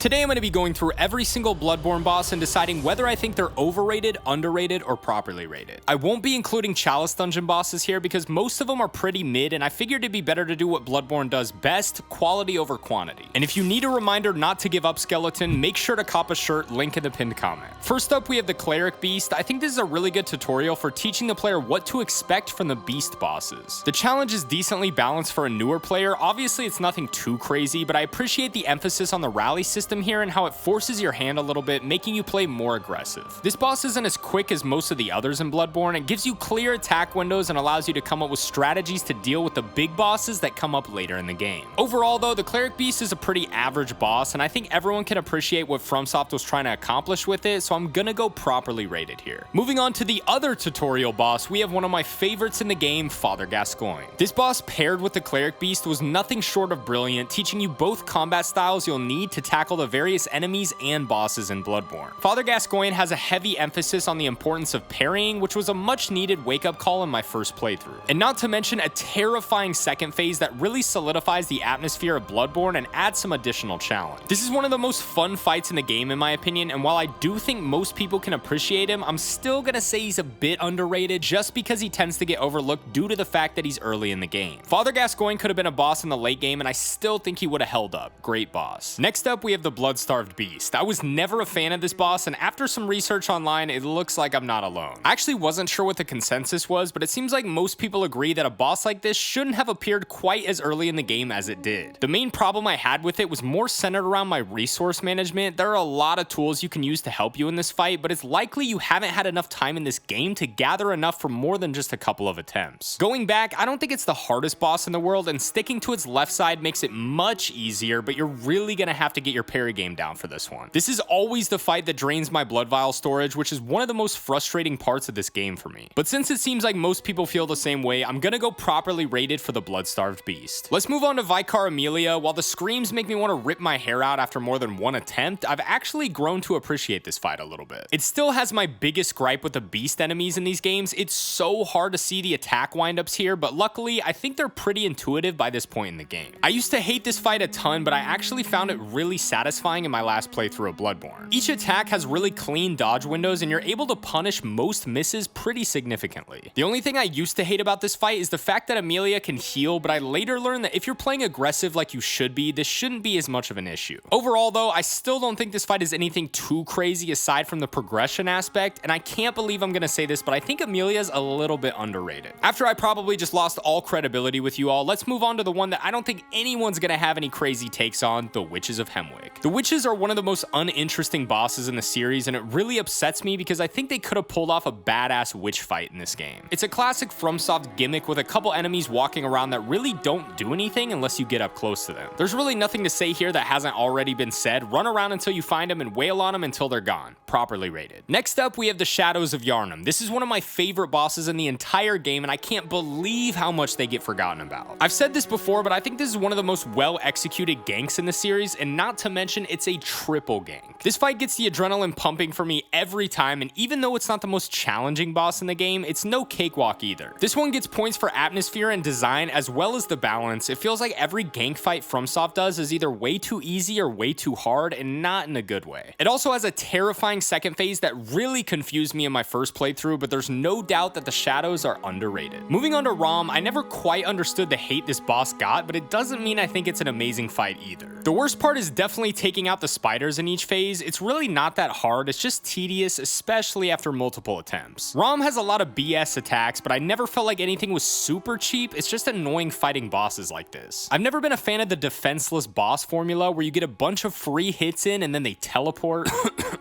Today I'm going to be going through every single Bloodborne boss and deciding whether I think they're overrated, underrated, or properly rated. I won't be including Chalice Dungeon bosses here because most of them are pretty mid, and I figured it'd be better to do what Bloodborne does best, quality over quantity. And if you need a reminder not to give up, Skeleton, make sure to cop a shirt, link in the pinned comment. First up, we have the Cleric Beast. I think this is a really good tutorial for teaching the player what to expect from the Beast bosses. The challenge is decently balanced for a newer player. Obviously, it's nothing too crazy, but I appreciate the emphasis on the rally system here and how it forces your hand a little bit, making you play more aggressive. This boss isn't as quick as most of the others in Bloodborne. It gives you clear attack windows and allows you to come up with strategies to deal with the big bosses that come up later in the game. Overall though, the Cleric Beast is a pretty average boss, and I think everyone can appreciate what FromSoft was trying to accomplish with it, so I'm gonna go properly rated here. Moving on to the other tutorial boss, we have one of my favorites in the game, Father Gascoigne. This boss paired with the Cleric Beast was nothing short of brilliant, teaching you both combat styles you'll need to tackle the various enemies and bosses in Bloodborne. Father Gascoigne has a heavy emphasis on the importance of parrying, which was a much needed wake-up call in my first playthrough. And not to mention a terrifying second phase that really solidifies the atmosphere of Bloodborne and adds some additional challenge. This is one of the most fun fights in the game in my opinion, and while I do think most people can appreciate him, I'm still gonna say he's a bit underrated just because he tends to get overlooked due to the fact that he's early in the game. Father Gascoigne could have been a boss in the late game, and I still think he would have held up. Great boss. Next up, we have the Blood-Starved Beast. I was never a fan of this boss, and after some research online, it looks like I'm not alone. I actually wasn't sure what the consensus was, but it seems like most people agree that a boss like this shouldn't have appeared quite as early in the game as it did. The main problem I had with it was more centered around my resource management. There are a lot of tools you can use to help you in this fight, but it's likely you haven't had enough time in this game to gather enough for more than just a couple of attempts. Going back, I don't think it's the hardest boss in the world, and sticking to its left side makes it much easier, but you're really gonna have to get your parry game down for this one. This is always the fight that drains my blood vial storage, which is one of the most frustrating parts of this game for me. But since it seems like most people feel the same way, I'm gonna go properly rated for the Blood-Starved Beast. Let's move on to Vicar Amelia. While the screams make me want to rip my hair out after more than one attempt, I've actually grown to appreciate this fight a little bit. It still has my biggest gripe with the beast enemies in these games. It's so hard to see the attack windups here, but luckily I think they're pretty intuitive by this point in the game. I used to hate this fight a ton, but I actually found it really satisfying in my last playthrough of Bloodborne. Each attack has really clean dodge windows, and you're able to punish most misses pretty significantly. The only thing I used to hate about this fight is the fact that Amelia can heal, but I later learned that if you're playing aggressive like you should be, this shouldn't be as much of an issue. Overall though, I still don't think this fight is anything too crazy aside from the progression aspect, and I can't believe I'm gonna say this, but I think Amelia's a little bit underrated. After I probably just lost all credibility with you all, let's move on to the one that I don't think anyone's gonna have any crazy takes on, the Witches of Hemwick. The Witches are one of the most uninteresting bosses in the series, and it really upsets me because I think they could have pulled off a badass witch fight in this game. It's a classic FromSoft gimmick with a couple enemies walking around that really don't do anything unless you get up close to them. There's really nothing to say here that hasn't already been said. Run around until you find them and wail on them until they're gone. Properly rated. Next up, we have the Shadows of Yharnam. This is one of my favorite bosses in the entire game, and I can't believe how much they get forgotten about. I've said this before, but I think this is one of the most well-executed ganks in the series, and not to mention it's a triple gank. This fight gets the adrenaline pumping for me every time, and even though it's not the most challenging boss in the game, it's no cakewalk either. This one gets points for atmosphere and design as well as the balance. It feels like every gank fight FromSoft does is either way too easy or way too hard, and not in a good way. It also has a terrifying second phase that really confused me in my first playthrough, but there's no doubt that the Shadows are underrated. Moving on to Rom, I never quite understood the hate this boss got, but it doesn't mean I think it's an amazing fight either. The worst part is definitely taking out the spiders in each phase. It's really not that hard, it's just tedious, especially after multiple attempts. Rom has a lot of BS attacks, but I never felt like anything was super cheap. It's just annoying fighting bosses like this. I've never been a fan of the defenseless boss formula where you get a bunch of free hits in and then they teleport.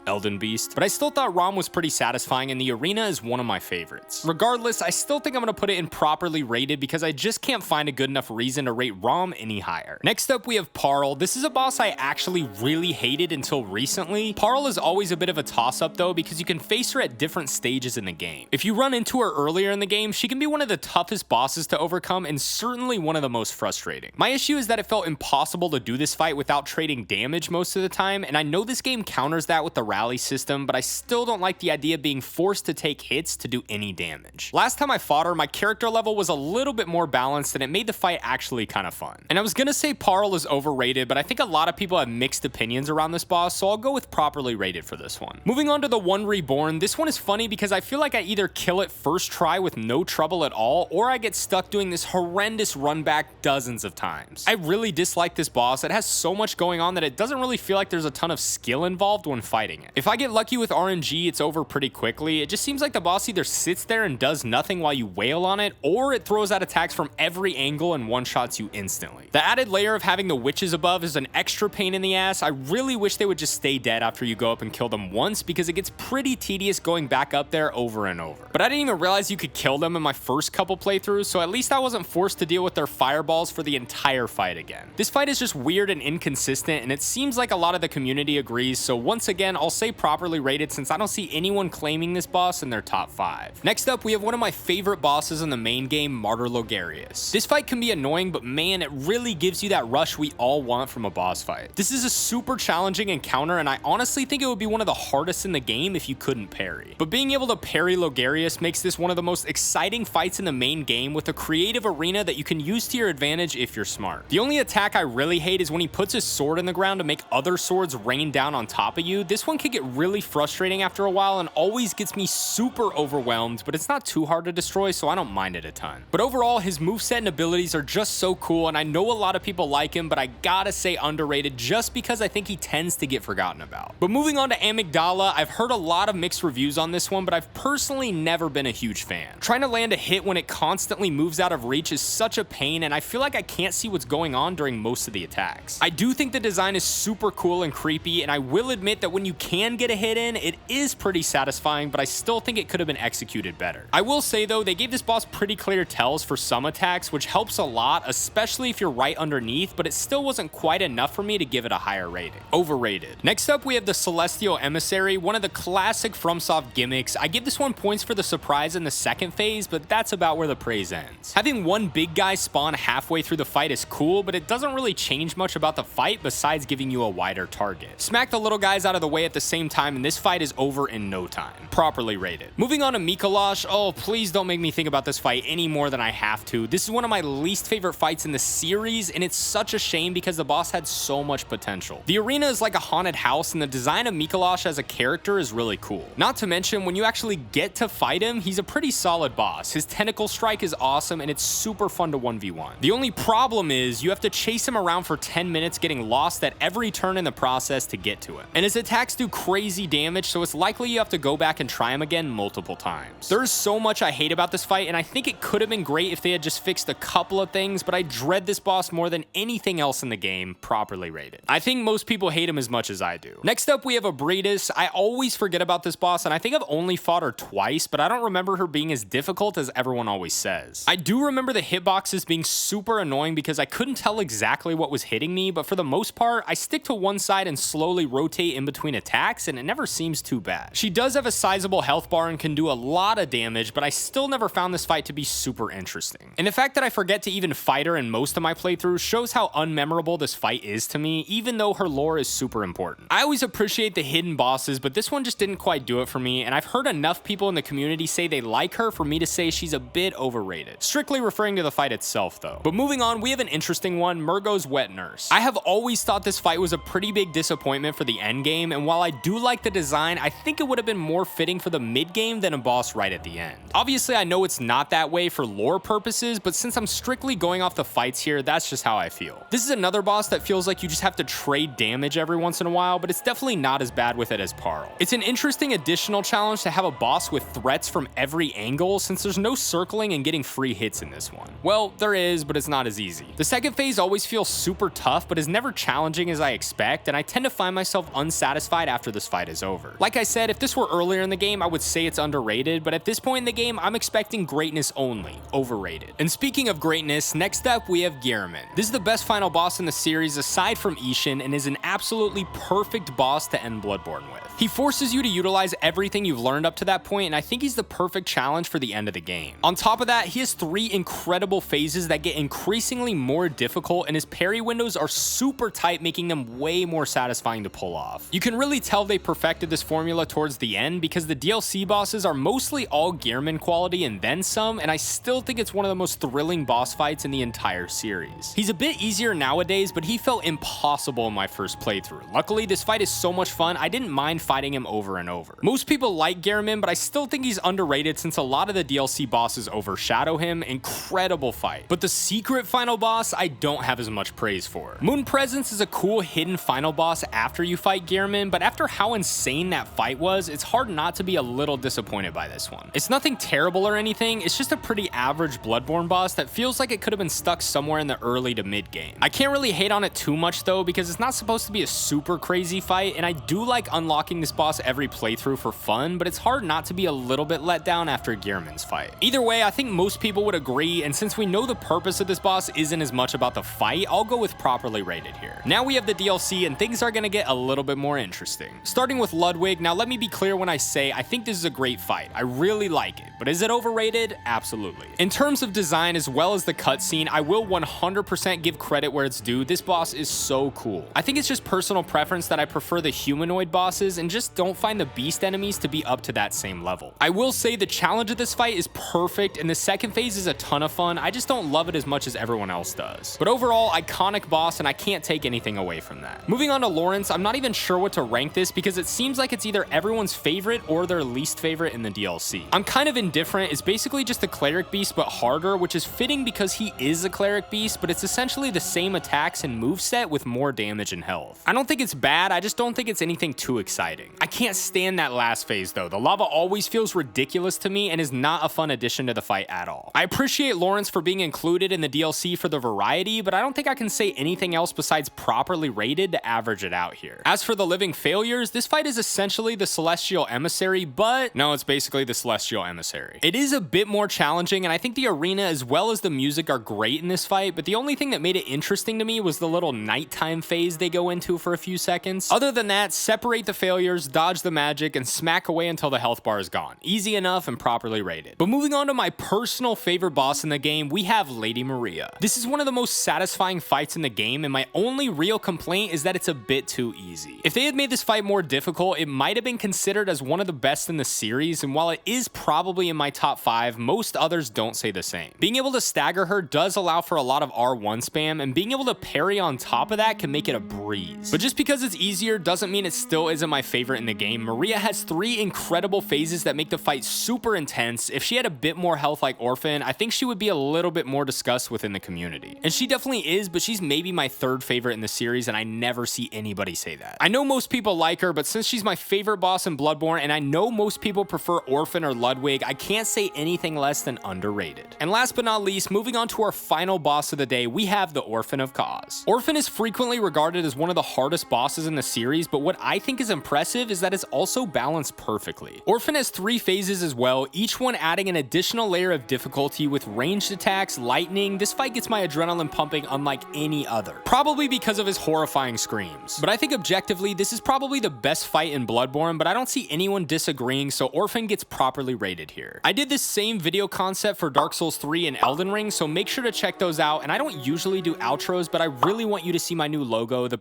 Elden Beast. But I still thought Rom was pretty satisfying, and the arena is one of my favorites. Regardless, I still think I'm gonna put it in properly rated because I just can't find a good enough reason to rate Rom any higher. Next up, we have Paarl. This is a boss I actually really hated until recently. Paarl is always a bit of a toss-up though because you can face her at different stages in the game. If you run into her earlier in the game, she can be one of the toughest bosses to overcome and certainly one of the most frustrating. My issue is that it felt impossible to do this fight without trading damage most of the time, and I know this game counters that with the rally system, but I still don't like the idea of being forced to take hits to do any damage. Last time I fought her, my character level was a little bit more balanced and it made the fight actually kind of fun. And I was gonna say Paarl is overrated, but I think a lot of people have mixed opinions around this boss, so I'll go with properly rated for this one. Moving on to the One Reborn, this one is funny because I feel like I either kill it first try with no trouble at all, or I get stuck doing this horrendous run back dozens of times. I really dislike this boss. It has so much going on that it doesn't really feel like there's a ton of skill involved when fighting it. If I get lucky with RNG, it's over pretty quickly. It just seems like the boss either sits there and does nothing while you wail on it, or it throws out attacks from every angle and one-shots you instantly. The added layer of having the witches above is an extra pain in the ass. I really wish they would just stay dead after you go up and kill them once, because it gets pretty tedious going back up there over and over. But I didn't even realize you could kill them in my first couple playthroughs, so at least I wasn't forced to deal with their fireballs for the entire fight again. This fight is just weird and inconsistent, and it seems like a lot of the community agrees, so once again, I'll say properly rated since I don't see anyone claiming this boss in their top 5. Next up, we have one of my favorite bosses in the main game, Martyr Logarius. This fight can be annoying, but man, it really gives you that rush we all want from a boss fight. This is a super challenging encounter, and I honestly think it would be one of the hardest in the game if you couldn't parry. But being able to parry Logarius makes this one of the most exciting fights in the main game, with a creative arena that you can use to your advantage if you're smart. The only attack I really hate is when he puts his sword in the ground to make other swords rain down on top of you. This one can get really frustrating after a while and always gets me super overwhelmed, but it's not too hard to destroy, so I don't mind it a ton. But overall, his moveset and abilities are just so cool, and I know a lot of people like him, but I gotta say underrated just because I think he tends to get forgotten about. But moving on to Amygdala, I've heard a lot of mixed reviews on this one, but I've personally never been a huge fan. Trying to land a hit when it constantly moves out of reach is such a pain, and I feel like I can't see what's going on during most of the attacks. I do think the design is super cool and creepy, and I will admit that when you can get a hit in, it is pretty satisfying, but I still think it could have been executed better. I will say though, they gave this boss pretty clear tells for some attacks, which helps a lot, especially if you're right underneath, but it still wasn't quite enough for me to give it a higher rating. Overrated. Next up, we have the Celestial Emissary, one of the classic FromSoft gimmicks. I give this one points for the surprise in the second phase, but that's about where the praise ends. Having one big guy spawn halfway through the fight is cool, but it doesn't really change much about the fight besides giving you a wider target. Smack the little guys out of the way at the same time, and this fight is over in no time. Properly rated. Moving on to Micolash. Oh, please don't make me think about this fight any more than I have to. This is one of my least favorite fights in the series, and it's such a shame because the boss had so much potential. The arena is like a haunted house, and the design of Micolash as a character is really cool. Not to mention, when you actually get to fight him, he's a pretty solid boss. His tentacle strike is awesome, and it's super fun to 1v1. The only problem is you have to chase him around for 10 minutes, getting lost at every turn in the process to get to him. And his attacks do crazy damage, so it's likely you have to go back and try him again multiple times. There's so much I hate about this fight, and I think it could have been great if they had just fixed a couple of things, but I dread this boss more than anything else in the game. Properly rated. I think most people hate him as much as I do. Next up, we have Ebrietas. I always forget about this boss, and I think I've only fought her twice, but I don't remember her being as difficult as everyone always says. I do remember the hitboxes being super annoying because I couldn't tell exactly what was hitting me, but for the most part, I stick to one side and slowly rotate in between attacks, and it never seems too bad. She does have a sizable health bar and can do a lot of damage, but I still never found this fight to be super interesting. And the fact that I forget to even fight her in most of my playthroughs shows how unmemorable this fight is to me, even though her lore is super important. I always appreciate the hidden bosses, but this one just didn't quite do it for me, and I've heard enough people in the community say they like her for me to say she's a bit overrated. Strictly referring to the fight itself though. But moving on, we have an interesting one, Mergo's Wet Nurse. I have always thought this fight was a pretty big disappointment for the end game, and while I do like the design, I think it would have been more fitting for the mid game than a boss right at the end. Obviously, I know it's not that way for lore purposes, but since I'm strictly going off the fights here, that's just how I feel. This is another boss that feels like you just have to trade damage every once in a while, but it's definitely not as bad with it as Paarl. It's an interesting additional challenge to have a boss with threats from every angle, since there's no circling and getting free hits in this one. Well, there is, but it's not as easy. The second phase always feels super tough, but is never challenging as I expect, and I tend to find myself unsatisfied after this fight is over. Like I said, if this were earlier in the game, I would say it's underrated, but at this point in the game, I'm expecting greatness only. Overrated. And speaking of greatness, next up we have Gehrman. This is the best final boss in the series aside from Ishin, and is an absolutely perfect boss to end Bloodborne with. He forces you to utilize everything you've learned up to that point, and I think he's the perfect challenge for the end of the game. On top of that, he has 3 incredible phases that get increasingly more difficult, and his parry windows are super tight, making them way more satisfying to pull off. You can really tell they perfected this formula towards the end because the DLC bosses are mostly all Gehrman quality and then some, and I still think it's one of the most thrilling boss fights in the entire series. He's a bit easier nowadays, but he felt impossible possible in my first playthrough. Luckily, this fight is so much fun, I didn't mind fighting him over and over. Most people like Gehrman, but I still think he's underrated since a lot of the DLC bosses overshadow him. Incredible fight. But the secret final boss, I don't have as much praise for. Moon Presence is a cool hidden final boss after you fight Gehrman, but after how insane that fight was, it's hard not to be a little disappointed by this one. It's nothing terrible or anything, it's just a pretty average Bloodborne boss that feels like it could have been stuck somewhere in the early to mid game. I can't really hate on it too much though, because it's not supposed to be a super crazy fight, and I do like unlocking this boss every playthrough for fun, but it's hard not to be a little bit let down after Gehrman's fight. Either way, I think most people would agree, and since we know the purpose of this boss isn't as much about the fight, I'll go with properly rated here. Now we have the DLC, and things are gonna get a little bit more interesting. Starting with Ludwig, now let me be clear when I say I think this is a great fight. I really like it, but is it overrated? Absolutely. In terms of design as well as the cutscene, I will 100% give credit where it's due. This boss is so cool. I think it's just personal preference that I prefer the humanoid bosses and just don't find the beast enemies to be up to that same level. I will say the challenge of this fight is perfect, and the second phase is a ton of fun. I just don't love it as much as everyone else does. But overall, iconic boss, and I can't take anything away from that. Moving on to Laurence, I'm not even sure what to rank this because it seems like it's either everyone's favorite or their least favorite in the DLC. I'm kind of indifferent. It's basically just a Cleric Beast but harder, which is fitting because he is a Cleric Beast, but it's essentially the same attacks and moveset with more damage and health. I don't think it's bad, I just don't think it's anything too exciting. I can't stand that last phase though. The lava always feels ridiculous to me and is not a fun addition to the fight at all. I appreciate Laurence for being included in the DLC for the variety, but I don't think I can say anything else besides properly rated to average it out here. As for the living failures, this fight is essentially the Celestial Emissary, but no, it's basically the Celestial Emissary. It is a bit more challenging, and I think the arena as well as the music are great in this fight, but the only thing that made it interesting to me was the little nighttime phase they go into for a few seconds. Other than that, separate the failures, dodge the magic, and smack away until the health bar is gone. Easy enough and properly rated. But moving on to my personal favorite boss in the game, we have Lady Maria. This is one of the most satisfying fights in the game, and my only real complaint is that it's a bit too easy. If they had made this fight more difficult, it might have been considered as one of the best in the series, and while it is probably in my top 5, most others don't say the same. Being able to stagger her does allow for a lot of R1 spam, and being able to parry on top of that can make it a breeze. But just because it's easier doesn't mean it still isn't my favorite in the game. Maria has 3 incredible phases that make the fight super intense. If she had a bit more health like Orphan, I think she would be a little bit more discussed within the community. And she definitely is, but she's maybe my 3rd favorite in the series, and I never see anybody say that. I know most people like her, but since she's my favorite boss in Bloodborne, and I know most people prefer Orphan or Ludwig, I can't say anything less than underrated. And last but not least, moving on to our final boss of the day, we have the Orphan of Kos. Orphan is frequently regarded as one of the hardest bosses in the series, but what I think is impressive is that it's also balanced perfectly. Orphan has 3 phases as well, each one adding an additional layer of difficulty with ranged attacks, lightning. This fight gets my adrenaline pumping unlike any other, probably because of his horrifying screams. But I think objectively, this is probably the best fight in Bloodborne, but I don't see anyone disagreeing, so Orphan gets properly rated here. I did this same video concept for Dark Souls 3 and Elden Ring, so make sure to check those out. And I don't usually do outros, but I really want you to see my new logo. The